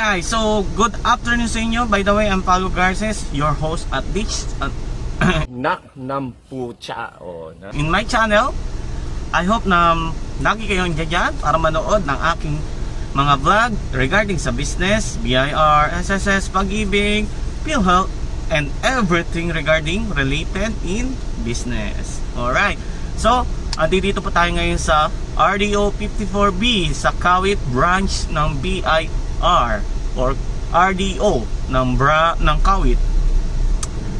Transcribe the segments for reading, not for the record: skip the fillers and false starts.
guys, so good afternoon sa inyo. By the way, I'm Paulo Garces, your host at this in my channel. I hope na lagi kayong dyan para manood ng aking mga vlog regarding sa business, BIR, SSS, pag-ibig, PhilHealth, and everything regarding related in business. Alright, so dito po tayo ngayon sa RDO 54B sa Kawit branch ng BIR or RDO ng Kawit.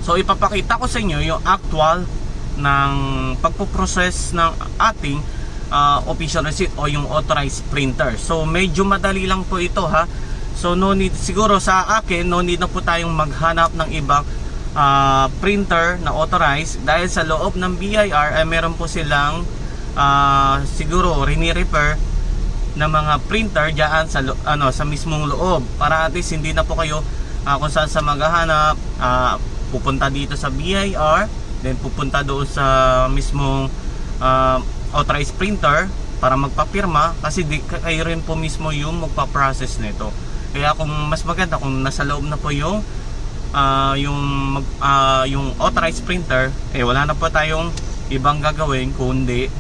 So ipapakita ko sa inyo yung actual ng pagpo-process ng ating official receipt o yung authorized printer. So medyo madali lang po ito ha. So no need, siguro sa akin no need na po tayong maghanap ng ibang printer na authorized dahil sa loob ng BIR ay meron po silang siguro rini-repair na mga printer diyan sa sa mismong loob para at least hindi na po kayo kung saan sa maghahanap, pupunta dito sa BIR, then pupunta doon sa mismong authorized printer para magpapirma kasi kayo rin po mismo yung magpa-process nito. Kaya kung mas maganda kung nasa loob na po yung authorized printer, wala na po tayong ibang gagawin kundi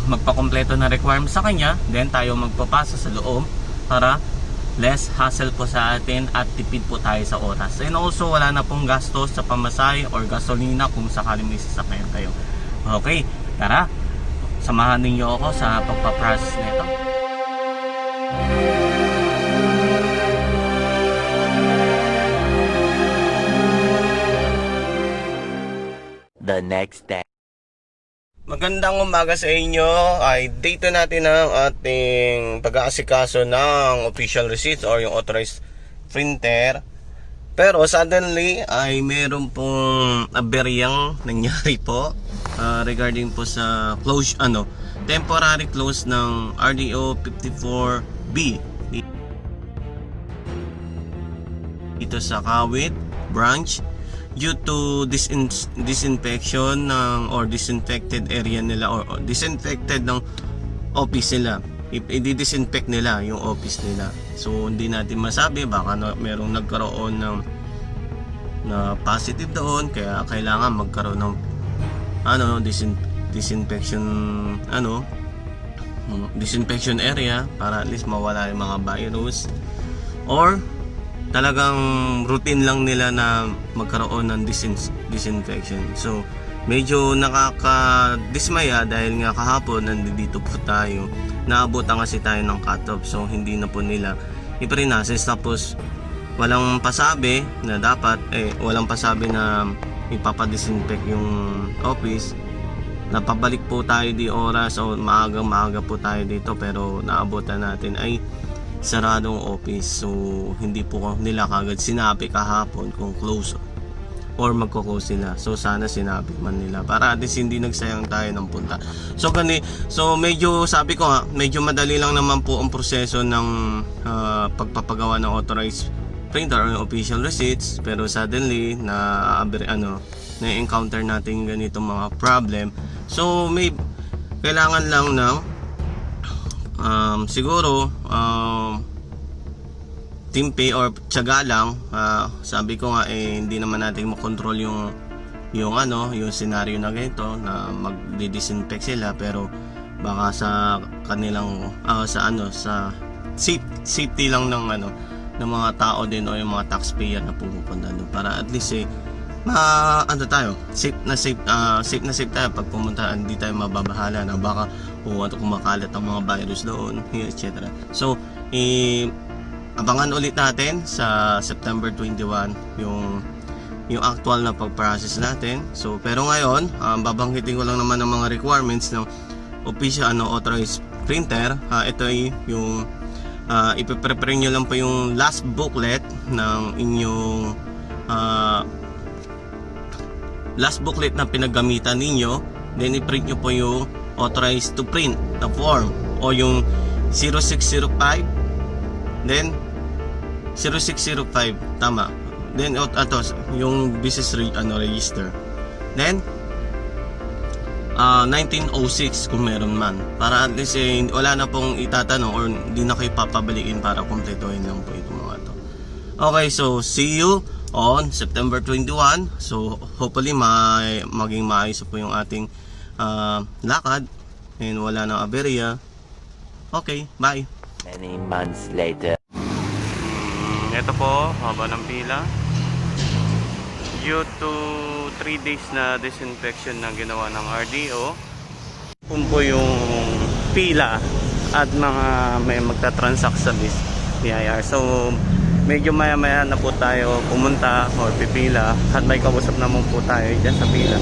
magpakompleto na requirements sa kanya, then tayo magpapasa sa loob para less hassle po sa atin at tipid po tayo sa oras. And also wala na pong gastos sa pamasahe or gasolina kung sakaling may sasakyan kayo. Okay, tara, samahan ninyo ako sa pagpaprocess nito. The next day. Magandang umaga sa inyo. Ay date natin ang ating pag-aasikaso ng official receipts or yung authorized printer. Pero suddenly ay meron pong aberyang nangyari po regarding po sa close temporary close ng RDO 54B dito sa Kawit branch due to disinfection or disinfected area nila or disinfected ng office nila. I-disinfect nila yung office nila. So hindi natin masabi baka merong nagkaroon ng na positive doon kaya kailangan magkaroon ng disinfection area para at least mawala yung mga virus, or talagang routine lang nila na magkaroon ng disinfection. So medyo nakakadismaya dahil nga kahapon nandito po tayo, naabutan kasi tayo ng cut-off, so hindi na po nila i-pre-process. Tapos walang pasabi na dapat walang pasabi na ipapadisinfect yung office. Napabalik po tayo di oras o maaga po tayo dito, pero naabutan natin ay saradong office. So hindi po nila kagad sinabi kahapon kung close or magko-close sila. So sana sinabi man nila para at least hindi nagsayang tayo ng punta. So medyo sabi ko medyo madali lang naman po ang proseso ng pagpapagawa ng authorized printer or official receipts, pero suddenly na-encounter natin ganitong mga problem. So may kailangan lang ng siguro timpe or tiyaga lang. Sabi ko nga hindi naman natin makontrol yung scenario na ganito na magdi-disinfect sila, pero baka sa kanilang sa safety lang ng mga tao din o yung mga taxpayer na pumupunta doon, para at least tayo safe na safe tayo pag pumunta, hindi tayo mababahala na baka kumakalat ang mga virus doon, etc. So abangan ulit natin sa September 21 yung actual na pag-process natin. So pero ngayon babanggitin ko lang naman ang mga requirements ng official authorized printer. Ito ay yung ipe-prepare nyo lang po yung last booklet ng inyong last booklet na pinaggamitan ninyo, then i-print nyo po yung authorized to print na form o yung 0605, then 0605 tama, then yung business register, then 1906 kung meron man. Para at least wala na pong itatanong or hindi na kayo papabalikin para kumpletuhin lang po itong mga to. Okay, so see you on September 21. So hopefully maging maayos po yung ating lakad and wala nang aberya. Okay, bye. Many months later. Ito po, haba ng pila. Due to 3 days na disinfection na ginawa ng RDO, kung po yung pila at mga may magta-transact sa BIR. So medyo maya-maya na po tayo pumunta or pipila at may kausap naman po tayo dyan sa pila.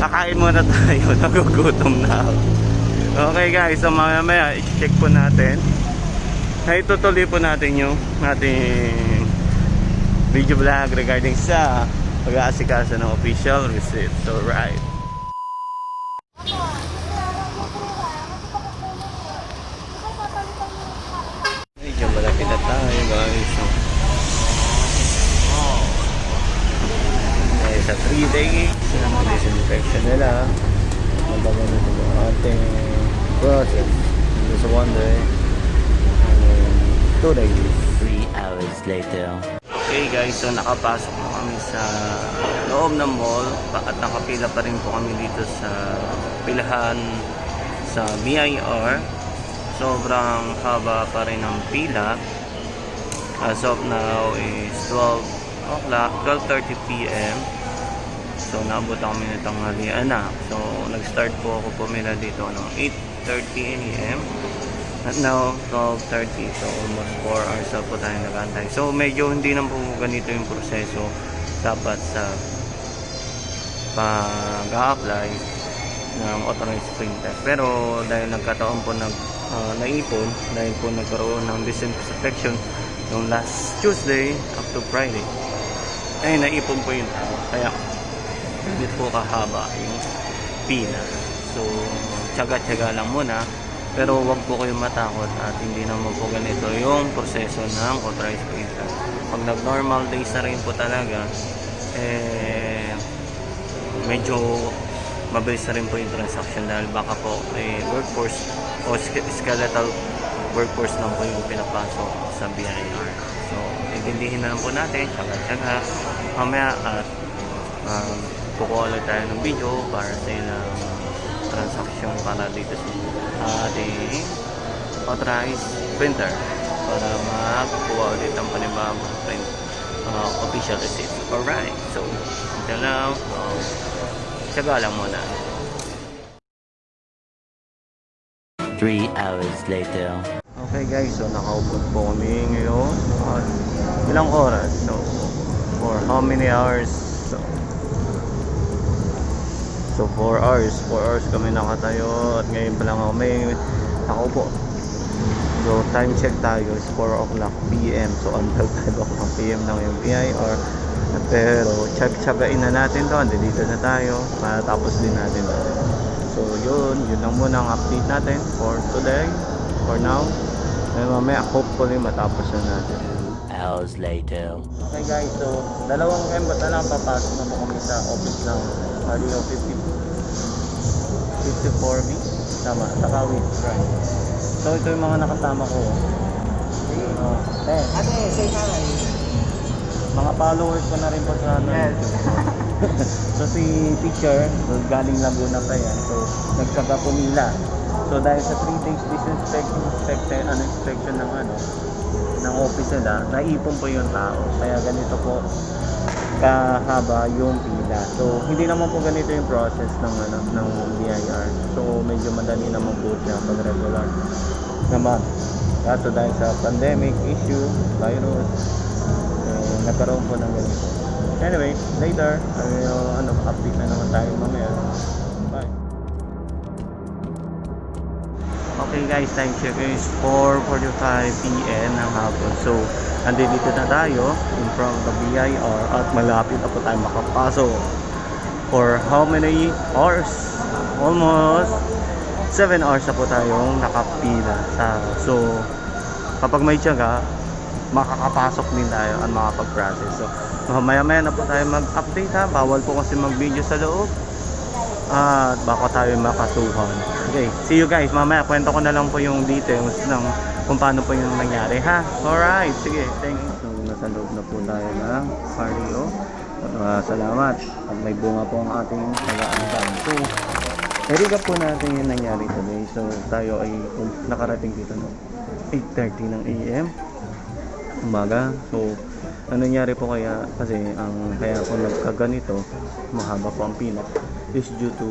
Kakain muna tayo, nagugutom na ako. Okay guys, so maya-maya i-check po natin. Ay tutuloy po natin yung ating video vlog regarding sa pag-aasikaso ng official receipt. So right. Medyo malapit na tayo guys. Dahil sa 3 days ng disinfection nila, mabago na ito yung ating process. Ito sa 1 day and 2 days. 3 hours later. Okay guys, so nakapasok na kami sa loob ng mall at nakapila pa rin po kami dito sa pilahan sa BIR. Sobrang haba pa rin ang pila. As of now is 12:30 PM. So naabot kami na tanghalian na. So nag-start po ako pumila dito 8:30 AM. At now, 12:30. So, almost 4 hours na po tayo nag-antay. So, medyo hindi na po ganito yung proseso dapat sa pag-a-apply ng authorized printer. Pero, dahil nagkataon po naipon, dahil po nagkaroon ng disinfection yung last Tuesday up to Friday, ay naipon po yun. Kaya, hindi po kahaba yung pila. So, tsaga-tsaga lang muna. Pero wag po kayong matakot at hindi naman po ganito yung proseso ng authorized printer. Pag nag-normal days na rin po talaga, medyo mabilis na rin po yung transaction dahil baka po workforce o skeletal workforce lang po yung pinapasok sa BIR. So, intindihin na lang po natin, tsaga-tsaga mamaya at kukuha ulit tayo ng video para sa ilang transaction para dito sa ating authorized printer para makakuha ulit ang panibagong print official receipt. Alright, so until now, tsaga lang muna. 3 hours later. Okay guys, so nakaupo po kami ngayon. Ilang oras? So, for how many hours? So 4 hours kami nakatayo at ngayon pa lang ako may nakaupo. So time check tayo is 4 o'clock PM. So until 5 o'clock PM lang yung BIR. Pero tsaga-tsagain na natin to. Dito na tayo. Matapos din natin to. So yun lang muna ang update natin for today. For now. And mamaya hopefully matapos na natin. 2 hours later. Okay guys, so dalawang embot na lang papasok na po kami sa office ng RDO 54B. Tama, sa Kawit Drive. So ito yung mga nakasama ko. Ate, say hi. Mga followers ko na rin po sa So si teacher, so galing Laguna pa yan. So nagsaga po nila. So dahil sa 3 days inspection ng office nila, naipon po yung tao. Kaya ganito po kahaba yung pila. So hindi naman po ganito yung process ng BIR. So medyo madali naman po siya pag regular naman. Kaso dahil sa pandemic issue, virus, nagkaroon po ng ganito. Anyway, later, update na naman tayo mamaya. Bye. Okay guys, time check is 4:45 PM ng hapon. So, andito na tayo in front of the BIR at malapit na po tayo makapasok. For how many hours? Almost 7 hours na po tayong nakapila. So, kapag may tiyaga, makakapasok din tayo at makapag-process. So, maya-maya na po tayo mag-update ha. Bawal po kasi mag-video sa loob. at baka tayo makasuhan. Okay, see you guys. Mamaya kwento ko na lang po yung details ng kung paano po yung nangyari ha. Alright, sige, thank you. So nasa loob na po tayo ng RDO. Salamat. At may bunga po ang ating pag-aantay. So i-recap po natin yung nangyari today. So tayo ay nakarating dito no 8:30 ng AM umaga. So ano nangyari po kaya, kasi ang kaya po nagkaganito, mahaba po ang pila, is due to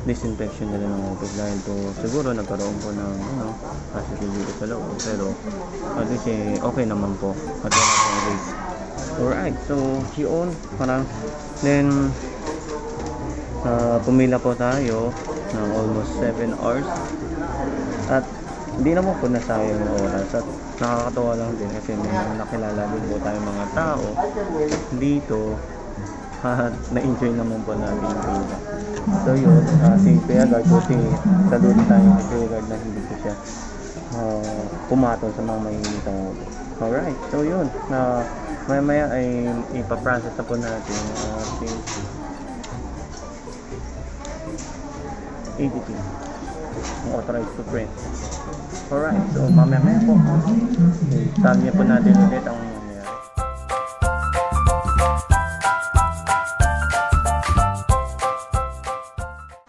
disinfection nila ng office dahil po siguro nagkaroon po ng possibility sa loob, pero at least okay naman po at wala pong risk. Alright, so yun, parang then pumila po tayo ng almost 7 hours at hindi naman po nasayang yung oras at nakakatawa lang din kasi may nakilala din po tayong mga tao dito at na-enjoy naman po natin yung pila. So yun, si Kuya Guard po, salute tayo ni Kuya Guard na hindi ko siya pumatol sa mga mahihitang ulo. Alright, so yun, maya ay ipaprocess na po natin ating ADP, authorized to print. Alright, so mamaya po tanya po natin ulit ang nangyayari.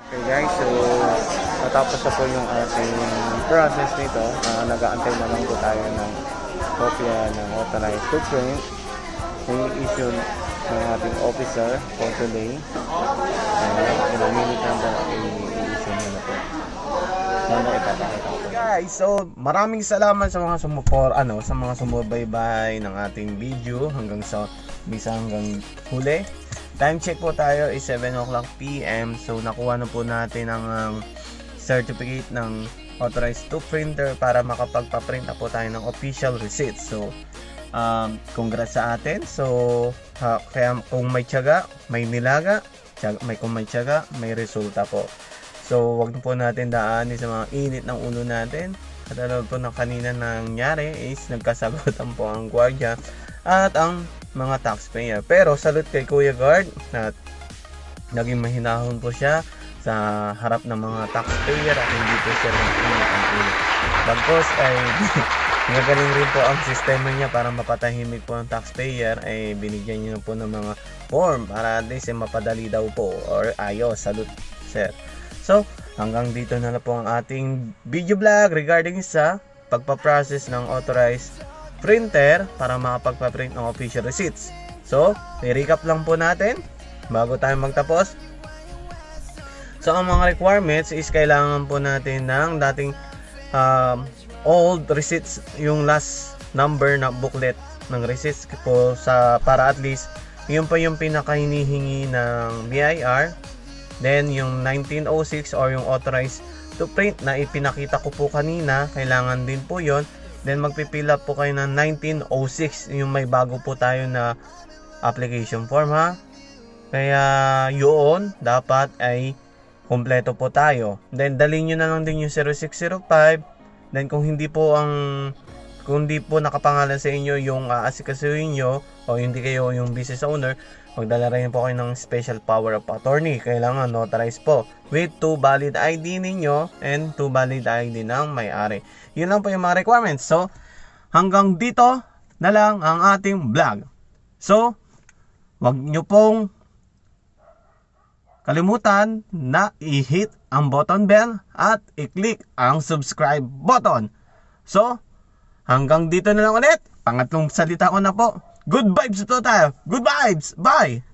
Okay guys, so natapos na po yung ating process nito. Nag-aantay na lang po tayo ng kopya ng authorized to print yung issue ng ating officer for today. In a minute na po i-issue nyo na po. Guys, so maraming salamat sa mga sa mga sumubaybay ng ating video hanggang sa hanggang huli. Time check po tayo is 7 o'clock PM. So nakuha na po natin ang certificate ng authorized to printer para makapagpa-print na po tayo ng official receipt. So congrats sa atin. So kaya kung may tiyaga, may nilaga, kung may tiyaga, may resulta po. So wag po natin daanin sa mga init ng ulo natin. At alam po na kanina nangyari is nagkasagutan po ang gwardiya at ang mga taxpayer. Pero salute kay Kuya Guard at naging mahinahon po siya sa harap ng mga taxpayer at hindi po siya nag-init ang ulo. Bagkos ay nagaling rin po ang sistema niya para mapatahimik po ang taxpayer, ay binigyan niya po ng mga form para at least mapadali daw po or ayos. Salute sir. So, hanggang dito na po ang ating video vlog regarding sa pagpaprocess ng authorized printer para makapagpa-print ng official receipts. So, i-recap lang po natin bago tayo magtapos. So, ang mga requirements is kailangan po natin ng dating old receipts, yung last number na booklet ng receipts po para at least yun pa yung pinakahinihingi ng BIR. Then yung 1906 or yung authorized to print na ipinakita ko po kanina, kailangan din po yon. Then magpipila po kayo ng 1906, yung may bago po tayo na application form ha. Kaya yun, dapat ay kompleto po tayo. Then dalhin nyo na lang din yung 0605. Then kung hindi po nakapangalan sa inyo yung aasikasuhin nyo o hindi kayo yung business owner, magdala rin po kayo ng special power of attorney. Kailangan notarized po with 2 valid ID ninyo and 2 valid ID ng may-ari. Yun lang po yung mga requirements. So, hanggang dito na lang ang ating vlog. So, wag nyo pong kalimutan na i-hit ang button bell at i-click ang subscribe button. So, hanggang dito na lang ulit. Pangatlong salita ko na po. Good vibes to tayo. Good vibes. Bye!